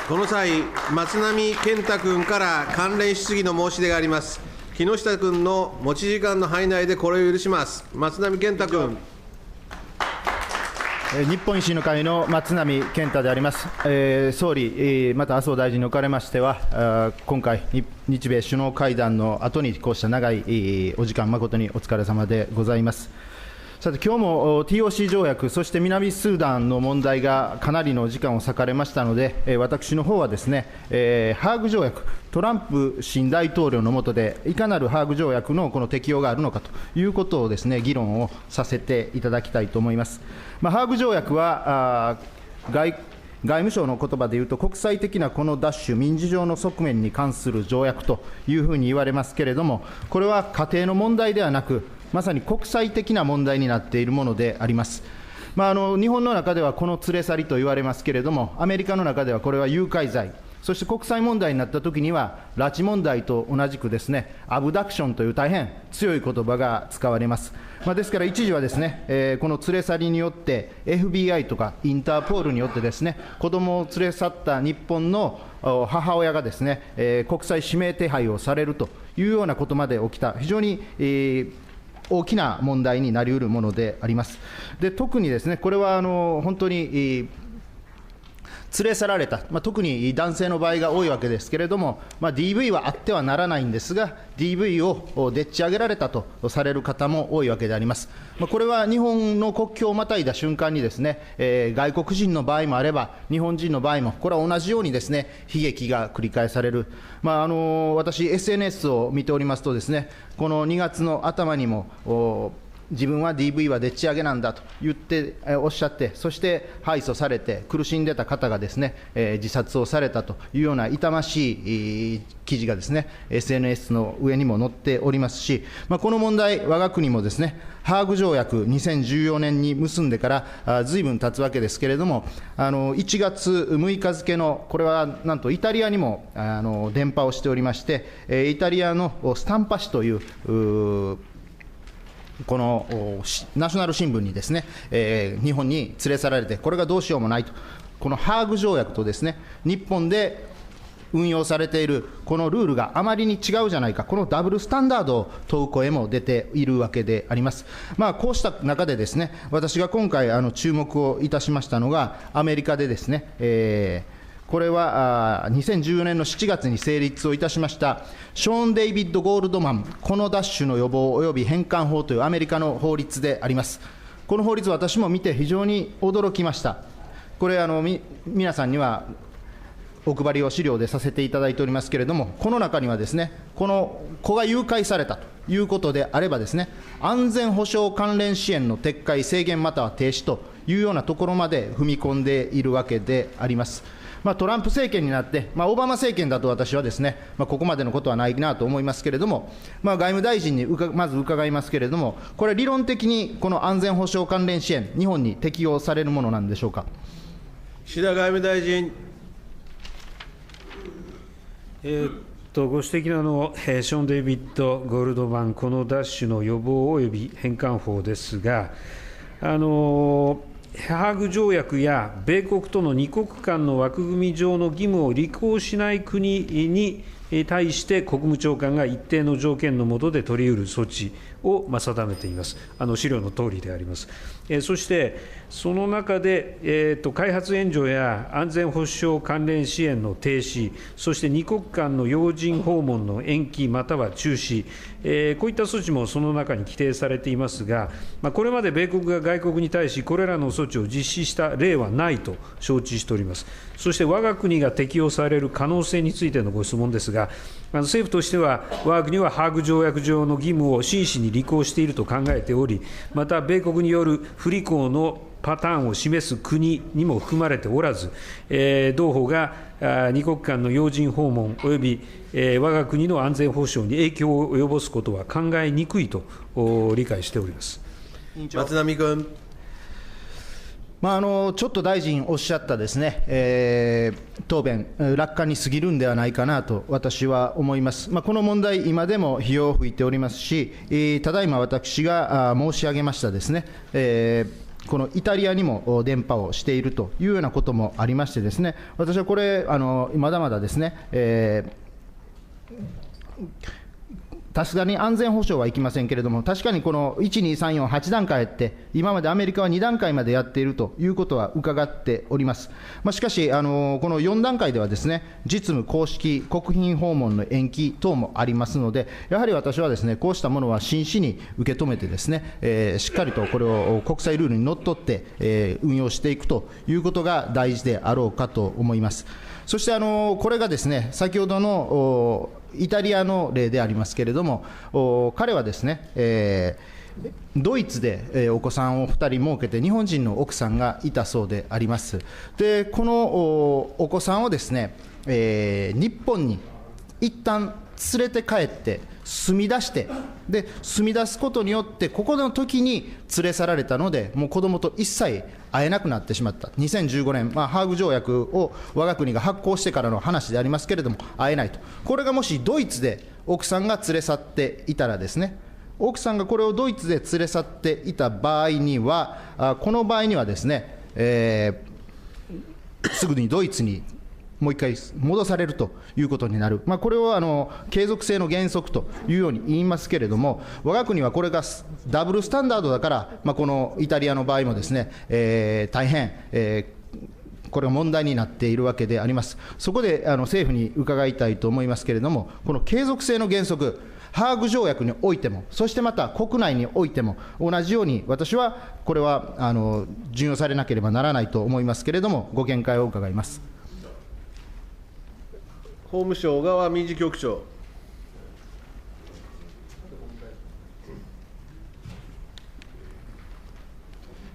この際、松波健太君から関連質疑の申し出があります。木下君の持ち時間の範囲内でこれを許します。松波健太君。日本維新の会の松波健太であります。総理、また麻生大臣におかれましては、今回、日米首脳会談の後にこうした長いお時間、誠にお疲れ様でございます。さて、今日も TOC 条約、そして南スーダンの問題がかなりの時間を割かれましたので、私の方はですね、ハーグ条約、トランプ新大統領の下で、いかなるハーグ条約のこの適用があるのかということをですね、議論をさせていただきたいと思います。ハーグ条約は外務省の言葉でいうと、国際的なこの奪取、民事上の側面に関する条約というふうに言われますけれども、これは家庭の問題ではなく、まさに国際的な問題になっているものであります。日本の中ではこの連れ去りと言われますけれども、アメリカの中ではこれは誘拐罪、そして国際問題になったときには、拉致問題と同じくですね、アブダクションという大変強い言葉が使われます。ですから一時はですね、この連れ去りによって、FBI とかインターポールによってですね、子どもを連れ去った日本の母親がですね、国際指名手配をされるというようなことまで起きた、非常に大きな問題になりうるものであります。で、特にですね、これは本当に連れ去られた、特に男性の場合が多いわけですけれども、DV はあってはならないんですが、DV をでっち上げられたとされる方も多いわけであります。これは日本の国境をまたいだ瞬間にですね、外国人の場合もあれば、日本人の場合も、これは同じようにですね、悲劇が繰り返される。私、SNS を見ておりますとですね、この2月の頭にも、自分は DV はでっち上げなんだと言っておっしゃって、そして敗訴されて、苦しんでた方がですね、自殺をされたというような痛ましい記事がですね、SNS の上にも載っておりますし、この問題、我が国もですね、ハーグ条約、2014年に結んでからずいぶん経つわけですけれども、1月6日付の、これはなんとイタリアにも伝播をしておりまして、イタリアのスタンパ紙というこのナショナル新聞にですね、日本に連れ去られて、これがどうしようもないと、このハーグ条約とですね、日本で運用されているこのルールがあまりに違うじゃないか、このダブルスタンダードを問う声も出ているわけであります。こうした中でですね、私が今回注目をいたしましたのが、アメリカでですね、これは2014年の7月に成立をいたしました、ショーン・デイビッド・ゴールドマン、この奪取の予防及び返還法というアメリカの法律であります。この法律、私も見て非常に驚きました。これ皆さんにはお配りを資料でさせていただいておりますけれども、この中にはですね、この子が誘拐されたということであればですね、安全保障関連支援の撤回、制限または停止というようなところまで踏み込んでいるわけであります。トランプ政権になって、オバマ政権だと私はですね、ここまでのことはないなと思いますけれども、外務大臣にまず伺いますけれども、これ、理論的にこの安全保障関連支援、日本に適用されるものなんでしょうか。岸田外務大臣。ご指摘のショーン・デイビッド・ゴールドマン、この奪取の予防及び返還法ですが、ハーグ条約や米国との2国間の枠組み上の義務を履行しない国に対して国務長官が一定の条件の下で取り得る措置を定めています。資料のとおりであります。そして、その中で、開発援助や安全保障関連支援の停止、そして2国間の要人訪問の延期または中止、こういった措置もその中に規定されていますが、これまで米国が外国に対し、これらの措置を実施した例はないと承知しております。そして我が国が適用される可能性についてのご質問ですが、政府としては、我が国はハーグ条約上の義務を真摯に履行していると考えており、また米国による不履行のパターンを示す国にも含まれておらず、同法が2国間の要人訪問および我が国の安全保障に影響を及ぼすことは考えにくいと理解しております。松波君。ちょっと大臣おっしゃったですね、答弁、楽観に過ぎるんではないかなと私は思います。この問題、今でも火を吹いておりますし、ただいま私が申し上げましたですね、このイタリアにも伝播をしているというようなこともありましてですね、私はこれ、まだまだですね、確かに安全保障はいきませんけれども、確かにこの1、2、3、4、8段階あって、今までアメリカは2段階までやっているということは伺っております。しかし、この4段階ではですね、実務、公式、国賓訪問の延期等もありますので、やはり私はですね、こうしたものは真摯に受け止めてですね、しっかりとこれを国際ルールにのっとって、運用していくということが大事であろうかと思います。そしてこれがですね、先ほどのイタリアの例でありますけれども、彼はですね、ドイツでお子さんを2人設けて、日本人の奥さんがいたそうであります。で、このお子さんをですね、日本に一旦連れて帰って、住み出して、で住み出すことによって、ここの時に連れ去られたので、もう子どもと一切会えなくなってしまった、2015年、ハーグ条約を我が国が発効してからの話でありますけれども、会えないと、これがもしドイツで奥さんが連れ去っていたらですね、奥さんがこれをドイツで連れ去っていた場合には、この場合にはですね、すぐにドイツにもう一回戻されるということになる、これを継続性の原則というように言いますけれども、我が国はこれがダブルスタンダードだから、このイタリアの場合もですね、大変、これが問題になっているわけであります。そこで政府に伺いたいと思いますけれども、この継続性の原則、ハーグ条約においても、そしてまた国内においても、同じように私はこれは順用されなければならないと思いますけれども、ご見解を伺います。法務省、小川民事局長。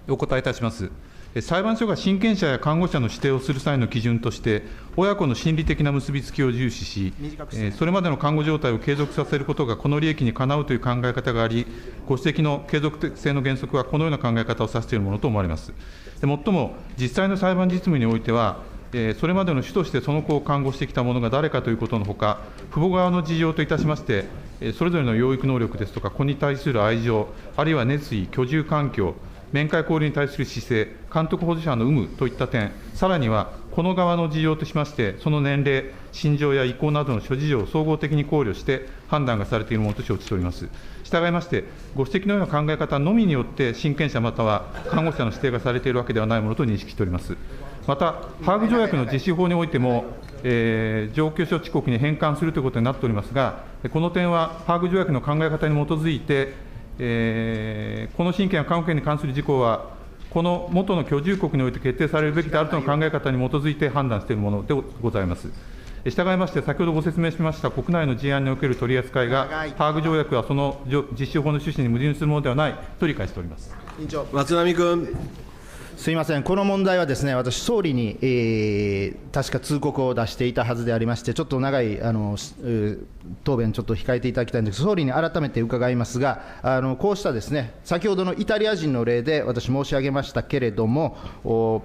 お答えいたします。裁判所が親権者や看護者の指定をする際の基準として、親子の心理的な結びつきを重視し、それまでの看護状態を継続させることがこの利益にかなうという考え方があり、ご指摘の継続性の原則はこのような考え方を指しているものと思われます。もっとも、実際の裁判実務においては、それまでの主としてその子を看護してきた者が誰かということのほか、父母側の事情といたしまして、それぞれの養育能力ですとか、子に対する愛情、あるいは熱意、居住環境、面会交流に対する姿勢、監督保持者の有無といった点、さらにはこの側の事情としまして、その年齢、心情や意向などの諸事情を総合的に考慮して判断がされているものと承知しております。したがいまして、ご指摘のような考え方のみによって、親権者または看護師者の指定がされているわけではないものと認識しております。また、ハーグ条約の実施法においても、上級処置国に返還するということになっておりますが、この点はハーグ条約の考え方に基づいて、この親権や看護権に関する事項は、この元の居住国において決定されるべきであるとの考え方に基づいて判断しているものでございます。したがいまして、先ほどご説明しました国内の事案における取り扱いが、ハーグ条約はその実施法の趣旨に矛盾するものではないと理解しております。松並君。すみません、この問題はですね、私、総理に、確か通告を出していたはずでありまして、ちょっと長い答弁、ちょっと控えていただきたいんですが、総理に改めて伺いますが、こうしたですね、先ほどのイタリア人の例で私、申し上げましたけれども、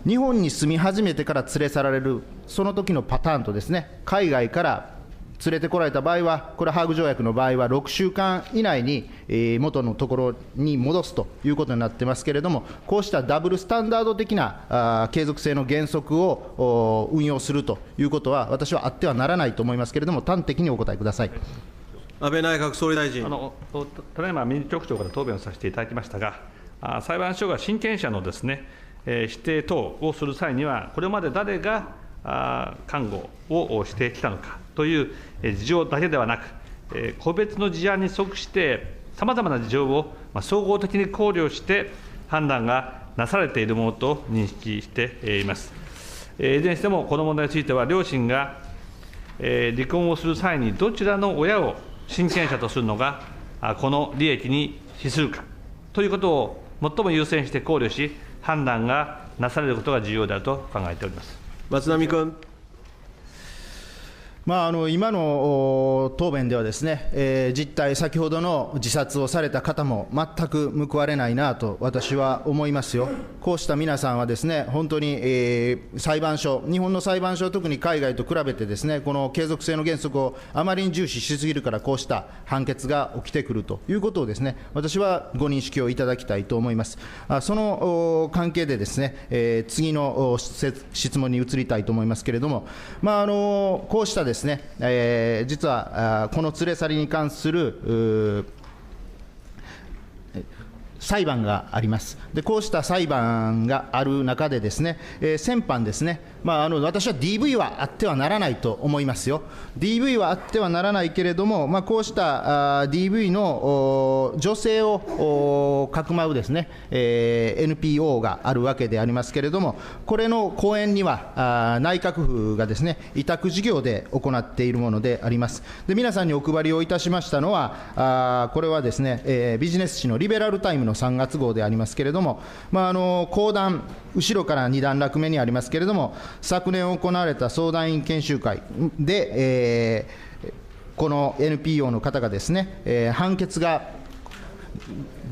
日本に住み始めてから連れ去られる、その時のパターンとですね、海外から連れてこられた場合は、これ、ハーグ条約の場合は、6週間以内に元のところに戻すということになってますけれども、こうしたダブルスタンダード的な継続性の原則を運用するということは、私はあってはならないと思いますけれども、端的にお答えください。安倍内閣総理大臣。ただいま民事局長から答弁をさせていただきましたが、裁判所が親権者のですね、指定等をする際には、これまで誰が看護をしてきたのかという事情だけではなく、個別の事案に即して、さまざまな事情を総合的に考慮して判断がなされているものと認識しています。いずれにしても、この問題については、両親が離婚をする際に、どちらの親を親権者とするのが、この利益に資するかということを最も優先して考慮し、判断がなされることが重要であると考えております。松並君。今の答弁ではですね、実態、先ほどの自殺をされた方も全く報われないなと私は思いますよ。こうした皆さんはですね、本当に、裁判所、日本の裁判所、特に海外と比べてですね、この継続性の原則をあまりに重視しすぎるから、こうした判決が起きてくるということをですね、私はご認識をいただきたいと思います。その関係でですね、次の質問に移りたいと思いますけれども、こうしたですね、実はこの連れ去りに関する裁判があります。で、こうした裁判がある中でですね、先般ですね、私は DV はあってはならないと思いますよ。DV はあってはならないけれども、こうしたDV の女性をかくまうですね、NPO があるわけでありますけれども、これの講演には内閣府がですね、委託事業で行っているものであります。で、皆さんにお配りをいたしましたのは、これはですね、ビジネス誌のリベラルタイムの3月号でありますけれども、講談、後ろから2段落目にありますけれども、昨年行われた相談員研修会で、この NPO の方がですね、判決が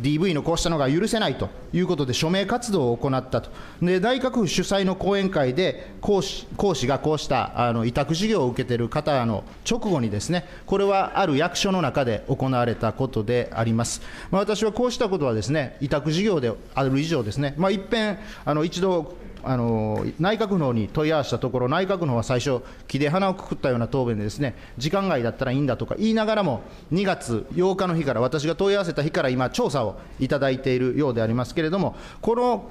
DV のこうしたのが許せないということで署名活動を行ったと。で、内閣府主催の講演会で講師がこうした委託事業を受けている方の直後にですね、これはある役所の中で行われたことであります。私はこうしたことはですね、委託事業である以上ですね、一度内閣府の方に問い合わせたところ、内閣府の方は最初、木で鼻をくくったような答弁でですね、時間外だったらいいんだとか言いながらも、2月8日の日から、私が問い合わせた日から今、調査をいただいているようでありますけれども、この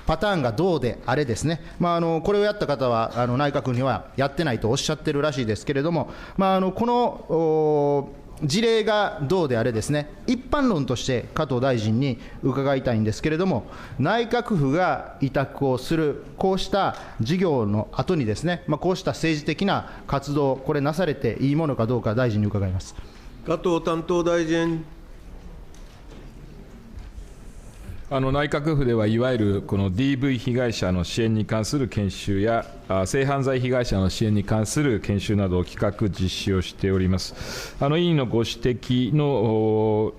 パターンがどうであれですね、これをやった方は内閣府にはやってないとおっしゃってるらしいですけれども、この事例がどうであれですね、一般論として加藤大臣に伺いたいんですけれども、内閣府が委託をする、こうした事業の後にですね、こうした政治的な活動、これなされていいものかどうか、大臣に伺います。加藤担当大臣。内閣府ではいわゆるこの DV 被害者の支援に関する研修や性犯罪被害者の支援に関する研修などを企画実施をしております。委員のご指摘の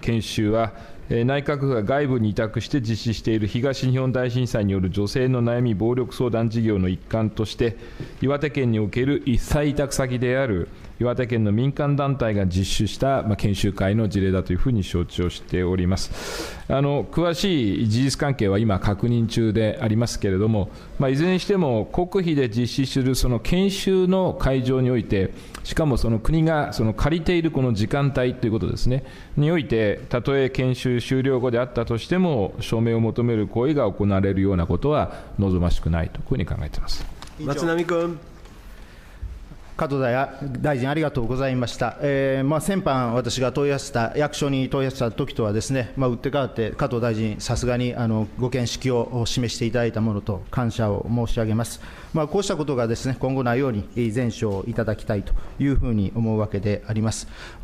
研修は内閣府が外部に委託して実施している東日本大震災による女性の悩み暴力相談事業の一環として、岩手県における一切委託先である岩手県の民間団体が実施した研修会の事例だというふうに承知をしております。詳しい事実関係は今、確認中でありますけれども、いずれにしても国費で実施するその研修の会場において、しかもその国がその借りているこの時間帯ということですね、において、たとえ研修終了後であったとしても、証明を求める行為が行われるようなことは望ましくないと、こういうふうに考えています。松並君。加藤大臣、ありがとうございました。先般、私が問い合わせた、役所に問い合わせたときとはですね、打って変わって、加藤大臣、さすがにご見識を示していただいたものと、感謝を申し上げます。こうしたことがですね、今後ないように、善処をいただきたいというふうに思うわけであります。